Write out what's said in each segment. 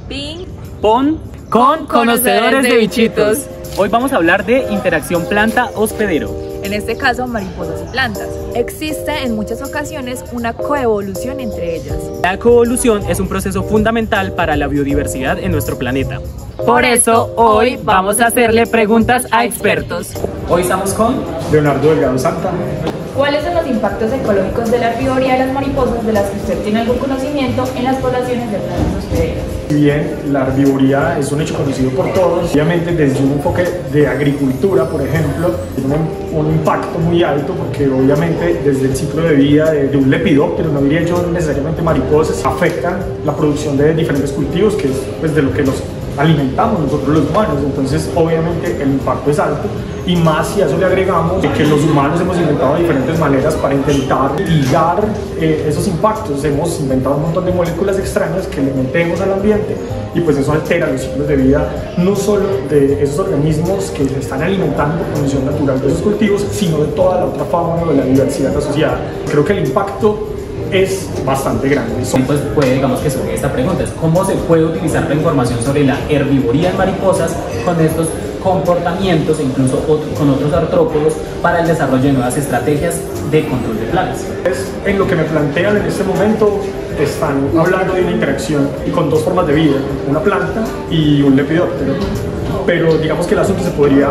Ping, pon con conocedores de bichitos. Hoy vamos a hablar de interacción planta-hospedero. En este caso, mariposas y plantas. Existe en muchas ocasiones una coevolución entre ellas. La coevolución es un proceso fundamental para la biodiversidad en nuestro planeta. Por eso, hoy vamos a hacerle preguntas a expertos. Hoy estamos con Leonardo Delgado Santa. ¿Cuáles son los impactos ecológicos de la herbivoría de las mariposas de las que usted tiene algún conocimiento en las poblaciones de plantas hospederas? Si bien la herbivoría es un hecho conocido por todos, obviamente desde un enfoque de agricultura, por ejemplo, tiene un impacto muy alto porque obviamente desde el ciclo de vida de un lepidóptero, no diría yo necesariamente mariposas, afectan la producción de diferentes cultivos, que es pues, de lo que nos alimentamos nosotros los humanos. Entonces obviamente el impacto es alto, y más si a eso le agregamos que los humanos hemos inventado diferentes maneras para intentar ligar esos impactos. Hemos inventado un montón de moléculas extrañas que le metemos al ambiente, y pues eso altera los ciclos de vida no solo de esos organismos que se están alimentando por condición natural de esos cultivos, sino de toda la otra fauna o de la diversidad asociada. Creo que el impacto es bastante grande. Pues puede, digamos que sobre esta pregunta es ¿cómo se puede utilizar la información sobre la herbivoría en mariposas con estos comportamientos e incluso con otros artrópodos para el desarrollo de nuevas estrategias de control de plagas? En lo que me plantean en este momento están hablando de una interacción y con dos formas de vida, una planta y un lepidóptero, pero digamos que el asunto se podría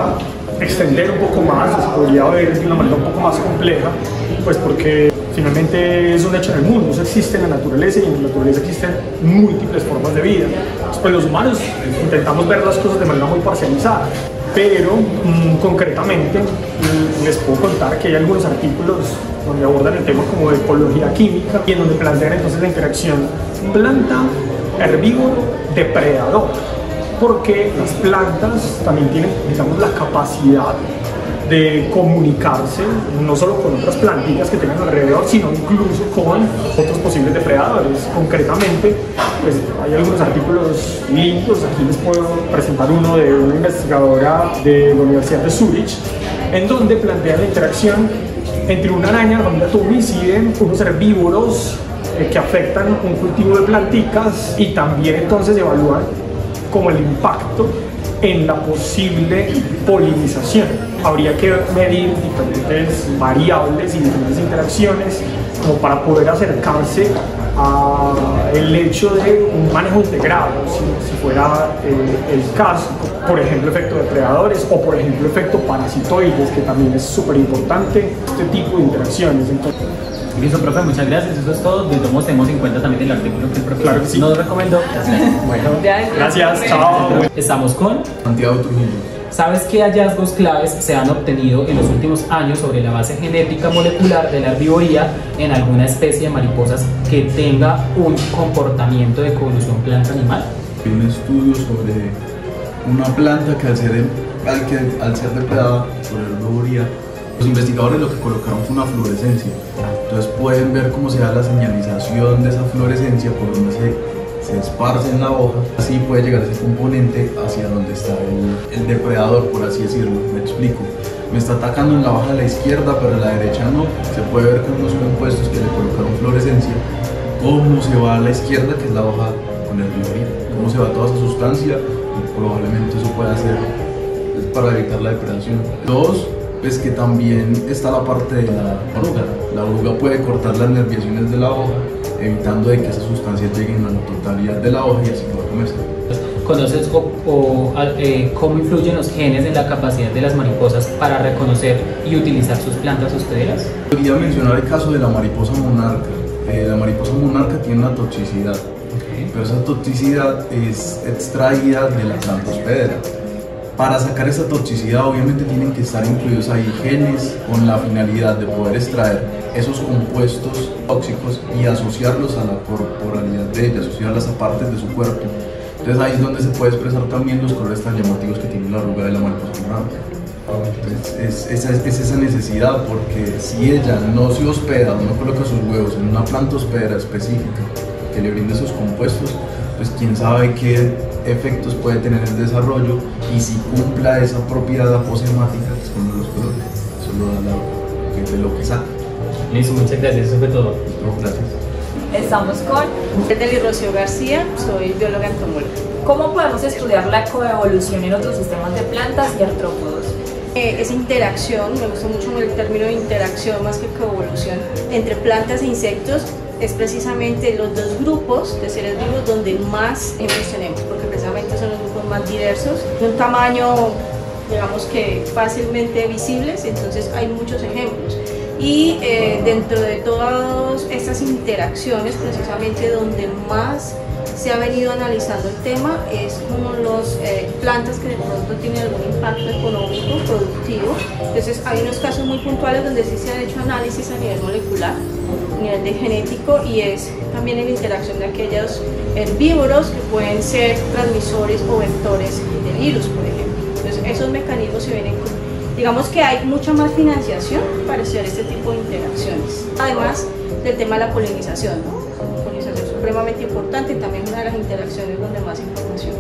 extender un poco más, se podría ver de una manera un poco más compleja, pues porque finalmente es un hecho en el mundo, eso existe en la naturaleza, y en la naturaleza existen múltiples formas de vida. Pues los humanos intentamos ver las cosas de manera muy parcializada, pero concretamente les puedo contar que hay algunos artículos donde abordan el tema como de ecología química, y en donde plantean entonces la interacción planta-herbívoro-depredador, porque las plantas también tienen, digamos, la capacidad de comunicarse no solo con otras plantitas que tengan alrededor, sino incluso con otros posibles depredadores. Concretamente, pues hay algunos artículos lindos, aquí les puedo presentar uno de una investigadora de la Universidad de Zurich, en donde plantea la interacción entre una araña, la familia Tumicidae, unos herbívoros que afectan un cultivo de planticas, y también entonces evalúan como el impacto en la posible polinización. Habría que medir diferentes variables y diferentes interacciones como para poder acercarse al hecho de un manejo integrado, si fuera el caso. Por ejemplo, efecto depredadores, o por ejemplo efecto parasitoides, que también es súper importante este tipo de interacciones. Entonces, listo, profe, muchas gracias, eso es todo. De todos modos tenemos en cuenta también el artículo que el profesor claro que sí. nos recomendó. Bueno, gracias, chao. Estamos con Santiago Trujillo. ¿Sabes qué hallazgos claves se han obtenido en los últimos años sobre la base genética molecular de la herbivoría en alguna especie de mariposas que tenga un comportamiento de coevolución planta-animal? Hay un estudio sobre una planta que al ser depredada por la herbivoría, los investigadores lo que colocaron fue una fluorescencia. Entonces pueden ver cómo se da la señalización de esa fluorescencia por donde se esparce en la hoja. Así puede llegar ese componente hacia donde está el depredador, por así decirlo. Me explico. Me está atacando en la hoja a la izquierda, pero a la derecha no. Se puede ver con unos compuestos que le colocaron fluorescencia cómo se va a la izquierda, que es la hoja con herbivoría, cómo se va toda esa sustancia, y probablemente eso pueda ser para evitar la depredación. Dos, pues que también está la parte de la oruga. La oruga puede cortar las nerviaciones de la hoja, evitando de que esas sustancias lleguen a la totalidad de la hoja y así poder comerse. ¿Conoces cómo influyen los genes en la capacidad de las mariposas para reconocer y utilizar sus plantas hospederas? Quería mencionar el caso de la mariposa monarca. La mariposa monarca tiene una toxicidad, pero esa toxicidad es extraída de la planta hospedera. Para sacar esa toxicidad obviamente tienen que estar incluidos ahí genes con la finalidad de poder extraer esos compuestos tóxicos y asociarlos a la corporalidad de ella, asociarlas a partes de su cuerpo. Entonces ahí es donde se puede expresar también los colores tan llamativos que tiene la oruga de la mariposa monarca. Entonces es esa necesidad, porque si ella no se hospeda o no coloca sus huevos en una planta hospedera específica que le brinde esos compuestos, pues quién sabe qué efectos puede tener el desarrollo, y si cumpla esa propiedad aposemática, que es como los colores. Eso lo da de lo que saca. Listo, muchas gracias, eso fue todo. No, gracias. Estamos con Desde Rocío García, soy bióloga entomóloga. ¿Cómo podemos estudiar la coevolución en otros sistemas de plantas y artrópodos? Es interacción, me gusta mucho el término de interacción más que coevolución, entre plantas e insectos. Es precisamente los dos grupos de seres vivos donde más evolucionemos, porque precisamente son los grupos más diversos, de un tamaño, digamos que fácilmente visibles, entonces hay muchos ejemplos. Y dentro de todas estas interacciones, precisamente donde más se ha venido analizando el tema es como las plantas que de pronto tienen algún impacto económico, productivo. Entonces hay unos casos muy puntuales donde sí se ha hecho análisis a nivel molecular, a nivel de genético, y es también en la interacción de aquellos herbívoros que pueden ser transmisores o vectores de virus, por ejemplo. Entonces esos mecanismos se vienen con, digamos que hay mucha más financiación para hacer este tipo de interacciones. Además del tema de la polinización, ¿no? Supremamente importante, también una de las interacciones donde más información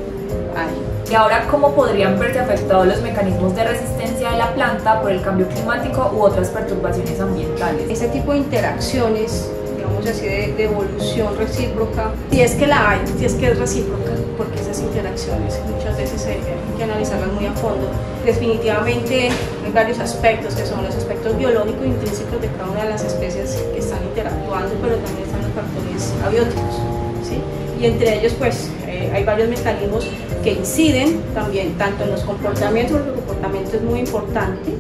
hay. Y ahora, ¿cómo podrían verse afectados los mecanismos de resistencia de la planta por el cambio climático u otras perturbaciones ambientales? Este tipo de interacciones, digamos así, de evolución recíproca, si es que la hay, si es que es recíproca, porque esas interacciones muchas veces hay que analizarlas muy a fondo. Definitivamente hay varios aspectos que son los aspectos biológicos intrínsecos de cada una de las especies que están interactuando, pero también están los factores abióticos, ¿sí? Y entre ellos pues hay varios mecanismos que inciden también tanto en los comportamientos, porque el comportamiento es muy importante,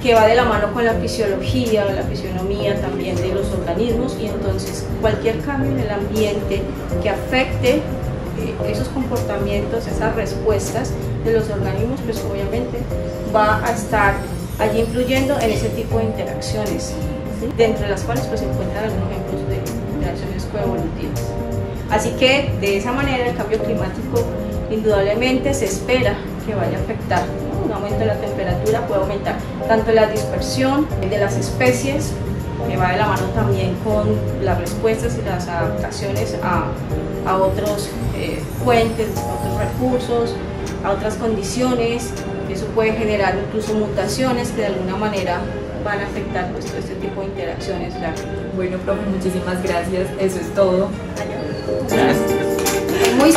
que va de la mano con la fisiología, la fisionomía también de los organismos, y entonces cualquier cambio en el ambiente que afecte esos comportamientos, esas respuestas de los organismos, pues obviamente va a estar allí influyendo en ese tipo de interacciones, ¿sí? Dentro de las cuales pues se encuentran algunos ejemplos de interacciones coevolutivas. Así que de esa manera el cambio climático indudablemente se espera que vaya a afectar, ¿no? Un aumento de la temperatura puede aumentar tanto la dispersión de las especies, que va de la mano también con las respuestas y las adaptaciones a otros fuentes, a otros recursos, a otras condiciones. Eso puede generar incluso mutaciones que de alguna manera van a afectar pues, todo este tipo de interacciones. Bueno, profe, muchísimas gracias. Eso es todo. Muy